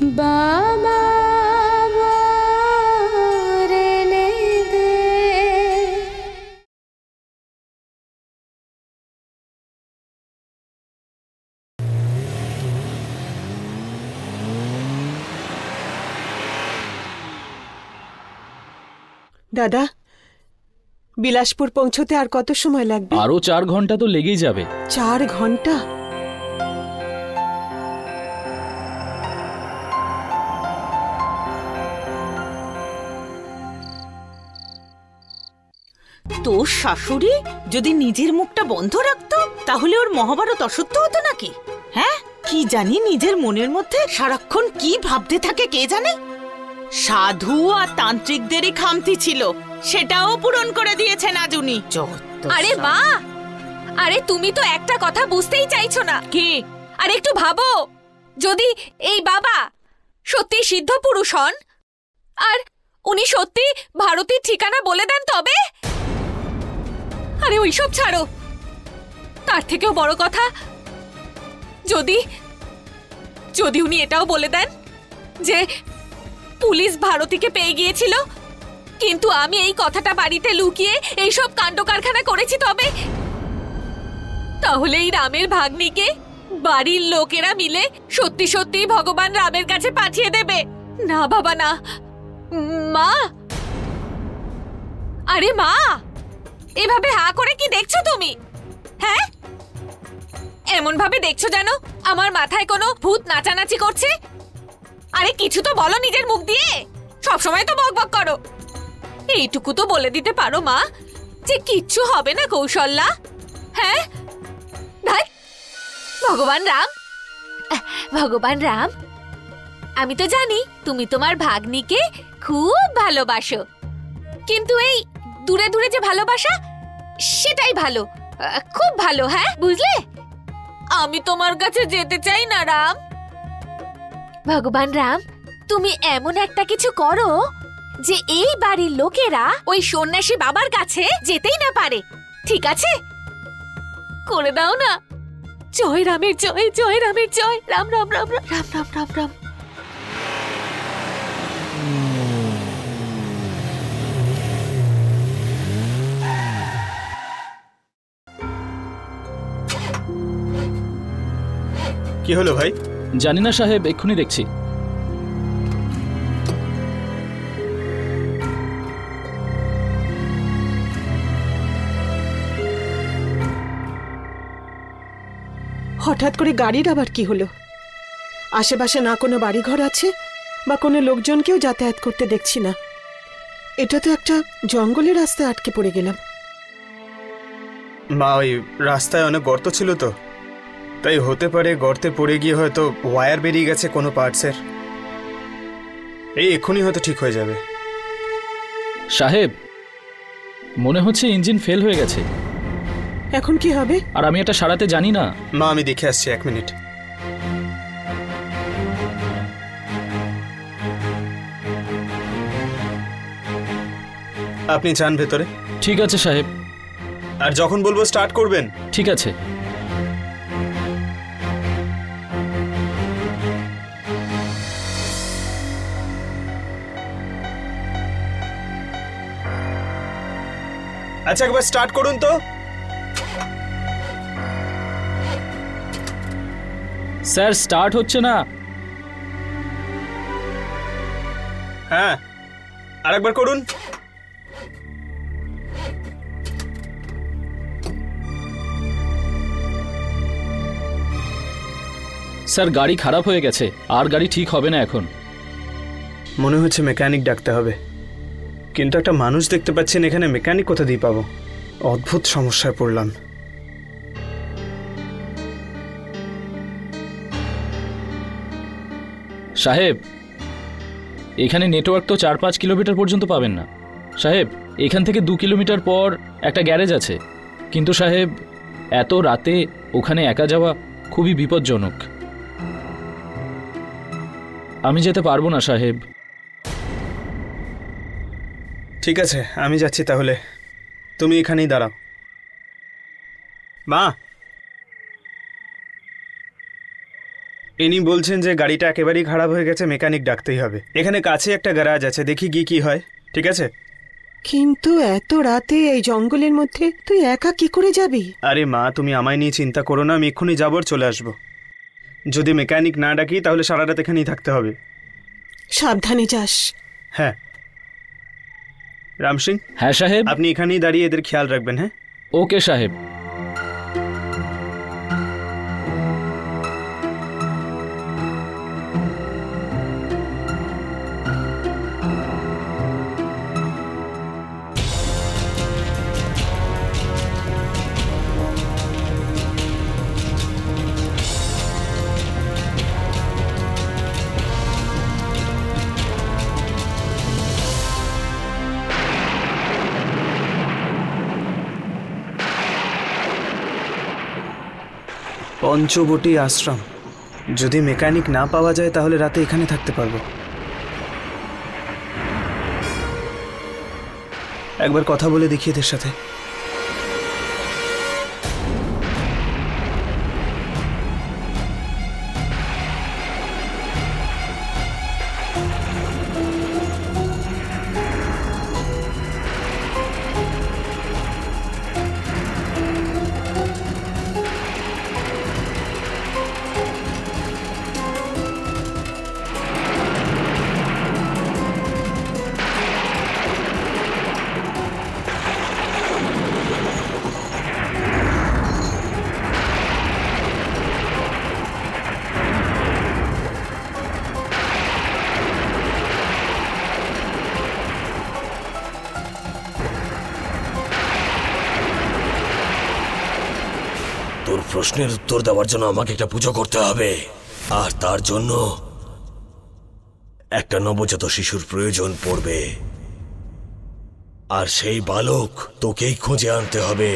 বাবা রেনে দে। দাদা, বিলাসপুর পৌঁছতে আর কত সময় লাগবে? আরো 4 ঘন্টা তো লেগেই যাবে। 4 ঘন্টা? তোর শাশুড়ি যদি নিজের মুখটা বন্ধ রাখতো তাহলে ওর মহাভারত অসত্য হতো নাকি? হ্যাঁ, কি জানি নিজের মনের মধ্যে সারাক্ষণ কি ভাবতে থাকে কে জানে। সাধু আর তান্ত্রিকদেরই খামতি ছিল, সেটাও পূরণ করে দিয়েছে নাজুনি। আরে মা, আরে তুমি তো একটা কথা বুঝতেই চাইছো না। কি? আরে একটু ভাবো, যদি এই বাবা সত্যি সিদ্ধ পুরুষ হন আর উনি সত্যি ভারতীর ঠিকানা বলে দেন তবে? আরে ওইসব ছাড়ো, তার থেকেও বড় কথা, যদি যদি উনি এটাও বলে দেন যে পুলিশ ভারতীকে পেয়ে গিয়েছিল কিন্তু আমি এই কথাটা বাড়িতে লুকিয়ে এইসব কাণ্ড কারখানা করেছি তবে? তাহলে এই রামের ভাগ্নিকে বাড়ির লোকেরা মিলে সত্যি সত্যি ভগবান রামের কাছে পাঠিয়ে দেবে। না বাবা না। মা, আরে মা, এভাবে হা করে কি দেখছো তুমি? হ্যাঁ, এমন ভাবে দেখছো যেন আমার মাথায় কোনো ভূত নাচানাচি করছে। আরে কিছু তো বলো নিজের মুখ দিয়ে, সবসময় তো বকবক করো। এইটুকু তো বলে দিতে পারো মা যে কিচ্ছু হবে না কৌশল্যা। হ্যাঁ ভাই, ভগবান রাম, ভগবান রাম, আমি তো জানি তুমি তোমার ভাগ্নিকে খুব ভালোবাসো, কিন্তু এই দূরে দূরে যে ভালোবাসা সেটাই ভালো, খুব ভালো। হ্যাঁ বুঝলে? আমি তোমার কাছে যেতে চাই না রাম। ভগবান রাম, তুমি এমন একটা কিছু করো যে এই বাড়ির লোকেরা ওই সন্ন্যাসী বাবার কাছে যেতেই না পারে, ঠিক আছে? করে দাও না। জয় রামের জয়, জয় রামের জয়, রাম রাম রাম রাম রাম রাম রাম রাম। কি হলো ভাই? জানি না সাহেব, এক্ষুনি দেখছি। হঠাৎ করে গাড়ির আবার কি হলো? আশেপাশে না কোনো বাড়িঘর আছে বা কোনো লোকজনকেও যাতায়াত করতে দেখছি না। এটা তো একটা জঙ্গলের রাস্তায় আটকে পড়ে গেলাম। মা, ওই রাস্তায় অনেক গর্ত ছিল তো, তাই হতে পারে গর্তে পড়ে গিয়ে হয়তো ওয়্যার বেরিয়ে গেছে কোনো পার্টসের। এই এক্ষুনি হয়তো ঠিক হয়ে যাবে। সাহেব, মনে হচ্ছে ইঞ্জিন ফেল হয়ে গেছে। এখন কি হবে? আর আমি এটা সারাতে জানি না। মা, আমি দেখে আসছি, 1 মিনিট। আপনি যান ভেতরে। ঠিক আছে সাহেব। আর যখন বলবো স্টার্ট করবেন। ঠিক আছে। আচ্ছা, একবার স্টার্ট করুন তো। স্যার, স্টার্ট হচ্ছে না। হ্যাঁ, আরেকবার করুন। স্যার, গাড়ি খারাপ হয়ে গেছে, আর গাড়ি ঠিক হবে না এখন। মনে হচ্ছে মেকানিক ডাকতে হবে, কিন্তু একটা মানুষ দেখতে পাচ্ছেন এখানে, মেকানিক কোথা দিয়ে পাবো? অদ্ভুত সমস্যায় পড়লাম। সাহেব, এখানে নেটওয়ার্ক তো 4-5 কিলোমিটার পর্যন্ত পাবেন না। সাহেব, এখান থেকে 2 কিলোমিটার পর একটা গ্যারেজ আছে, কিন্তু সাহেব এত রাতে ওখানে একা যাওয়া খুবই বিপজ্জনক। আমি যেতে পারবো না সাহেব। ঠিক আছে, আমি যাচ্ছি তাহলে, তুমি এখানেই দাঁড়াও। মা, ইনি বলছেন যে গাড়িটা একেবারেই খারাপ হয়ে গেছে, মেকানিক ডাকতেই হবে। এখানে কাছে একটা গ্যারাজ আছে, দেখি গিয়ে কি হয়। ঠিক আছে? কিন্তু এত রাতে এই জঙ্গলের মধ্যে তুই একা কি করে যাবি? আরে মা, তুমি আমায় নিয়ে চিন্তা করো না, আমি এক্ষুনি যাবো আর চলে আসবো। যদি মেকানিক না ডাকি তাহলে সারা রাত এখানেই থাকতে হবে। সাবধানে যাস। হ্যাঁ রাম সিং, হ্যাঁ সাহেব। আপনি এখানেই দাঁড়িয়ে এদের খেয়াল রাখবেন। হ্যাঁ ওকে সাহেব। পঞ্চবটি আশ্রম। যদি মেকানিক না পাওয়া যায় তাহলে রাতে এখানে থাকতে পারবো। একবার কথা বলে দেখি এদের সাথে। তোর প্রশ্নের উত্তর দেওয়ার জন্য আমাকে একটা পুজো করতে হবে, আর তার জন্য একটা নবজাত শিশুর প্রয়োজন পড়বে, আর সেই বালক তোকেই খুঁজে আনতে হবে।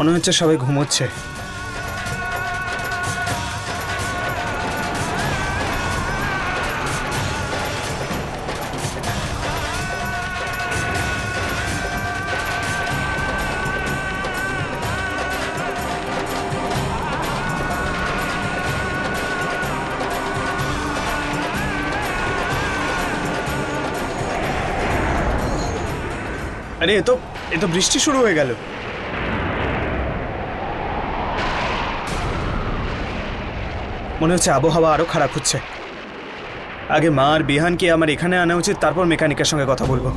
মনে হচ্ছে সবাই ঘুমোচ্ছে। আরে এ তো বৃষ্টি শুরু হয়ে গেল। মনে হচ্ছে আবহাওয়া আরো খারাপ হচ্ছে। আগে মা আর বিহানকে আমার এখানে আনা উচিত, তারপর মেকানিকের সঙ্গে কথা বলবো।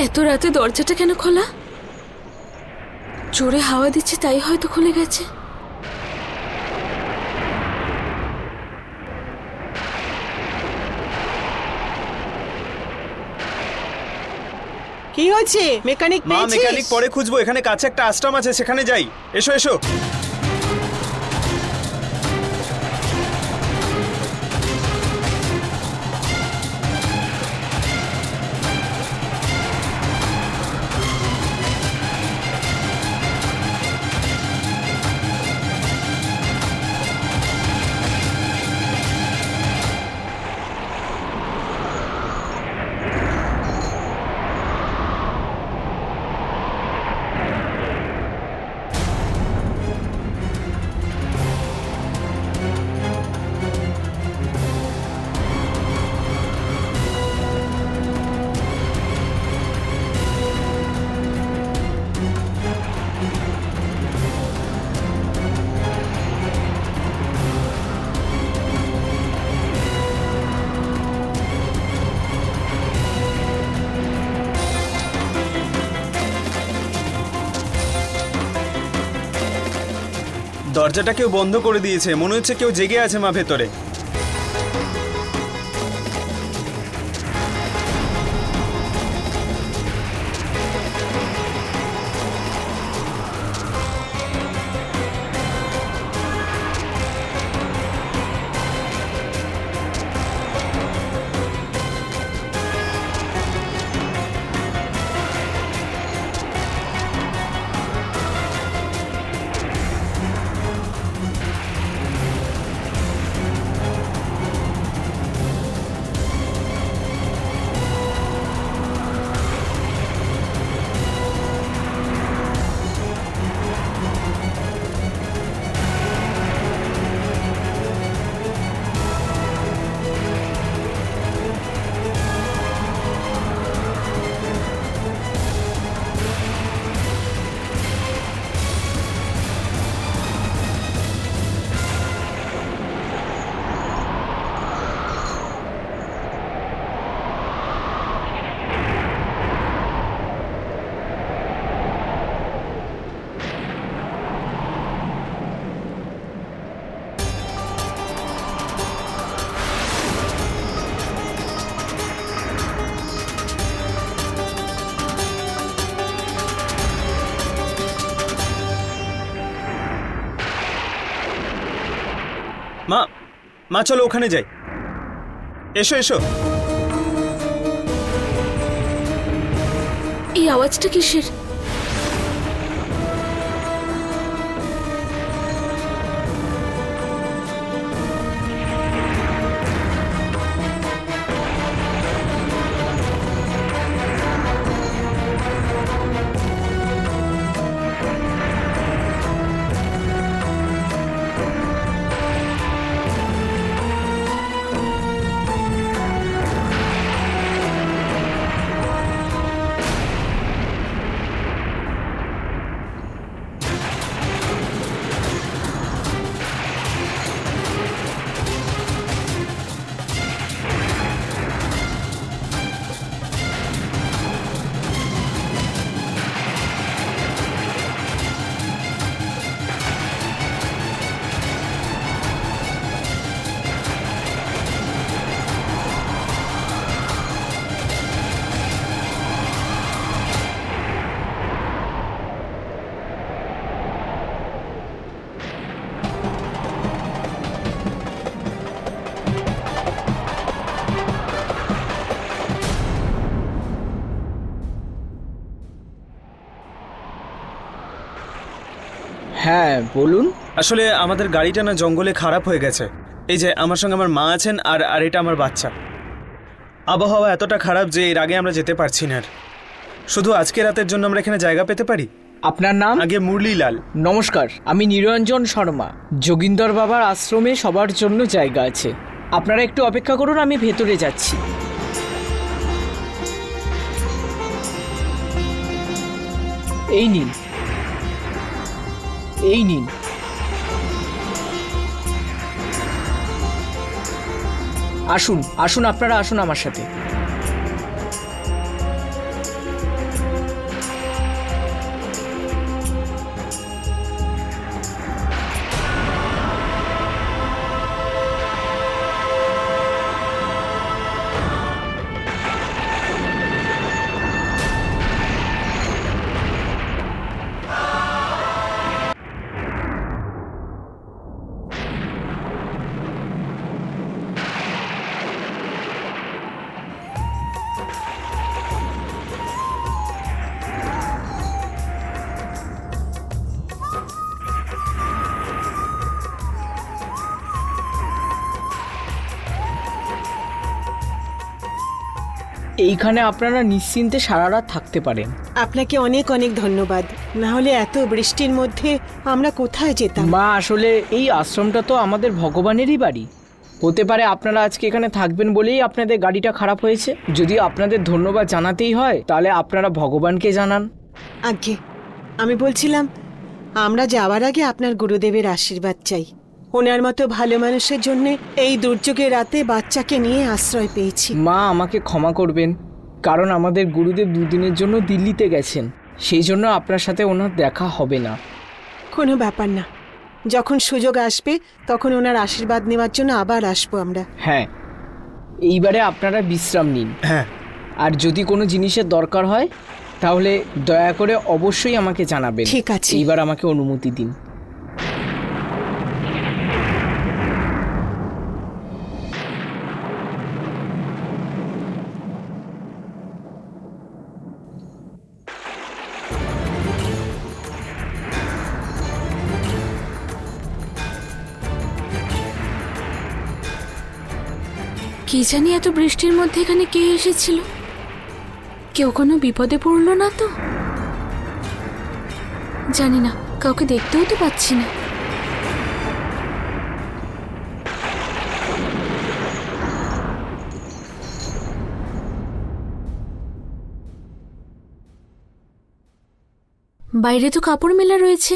এত রাতে দরজাটা কেন খোলা? জোরে হাওয়া দিচ্ছে তাই হয়তো খুলে গেছে। কি হয়েছে? মেকানিক মা, পেয়েছিস? মেকানিক পরে খুঁজবো, এখানে কাছে একটা আশ্রম আছে, সেখানে যাই। এসো এসো। দরজাটা কেউ বন্ধ করে দিয়েছে, মনে হচ্ছে কেউ জেগে আছে মা ভেতরে। মা, মা চলো ওখানে যাই। এসো এসো। এই আওয়াজটা কিসের? হ্যাঁ বলুন। আসলে আমাদের গাড়িটা না জঙ্গলে খারাপ হয়ে গেছে। এই যে আমার সঙ্গে আমার মা আছেন আর এটা আমার বাচ্চা। আবহাওয়া এতটা খারাপ যে এর আগে আমরা যেতে পারছি না। শুধু আজকে রাতের জন্য আমরা এখানে জায়গা পেতে পারি? আপনার নাম? আগে মুরলীলাল। নমস্কার, আমি নিরঞ্জন শর্মা। যোগিন্দর বাবার আশ্রমে সবার জন্য জায়গা আছে, আপনারা একটু অপেক্ষা করুন, আমি ভেতরে যাচ্ছি। এই নিন, এই নিন। আসুন আসুন, আপনারা আসুন আমার সাথে। এইখানে আপনারা নিশ্চিন্তে সারা রাত থাকতে পারেন। আপনাকে অনেক অনেক ধন্যবাদ, না হলে এত বৃষ্টির মধ্যে আমরা কোথায় যেতাম। মা, আসলে এই আশ্রমটা তো আমাদের ভগবানেরই বাড়ি। হতে পারে আপনারা আজকে এখানে থাকবেন বলেই আপনাদের গাড়িটা খারাপ হয়েছে। যদি আপনাদের ধন্যবাদ জানাতেই হয় তাহলে আপনারা ভগবানকে জানান। আজ্ঞে, আমি বলছিলাম আমরা যাওয়ার আগে আপনার গুরুদেবের আশীর্বাদ চাই। ওনার মতো ভালো মানুষের জন্য এই দুর্যোগের রাতে বাচ্চাকে নিয়ে আশ্রয় পেয়েছি। মা, আমাকে ক্ষমা করবেন, কারণ আমাদের গুরুদেব দুদিনের জন্য দিল্লিতে গেছেন, সেই জন্য আপনার সাথে ওনার দেখা হবে না। কোনো ব্যাপার না, যখন সুযোগ আসবে তখন ওনার আশীর্বাদ নেওয়ার জন্য আবার আসবো আমরা। হ্যাঁ, এইবারে আপনারা বিশ্রাম নিন। হ্যাঁ, আর যদি কোনো জিনিসের দরকার হয় তাহলে দয়া করে অবশ্যই আমাকে জানাবেন। ঠিক আছে। এইবার আমাকে অনুমতি দিন। কি জানি এত বৃষ্টির মধ্যে এখানে কে এসেছিল? কেউ কোনো বিপদে পড়লো না তো? জানি না, কাউকে দেখতেও তো পাচ্ছি না। বাইরে তো কাপড় মেলা রয়েছে।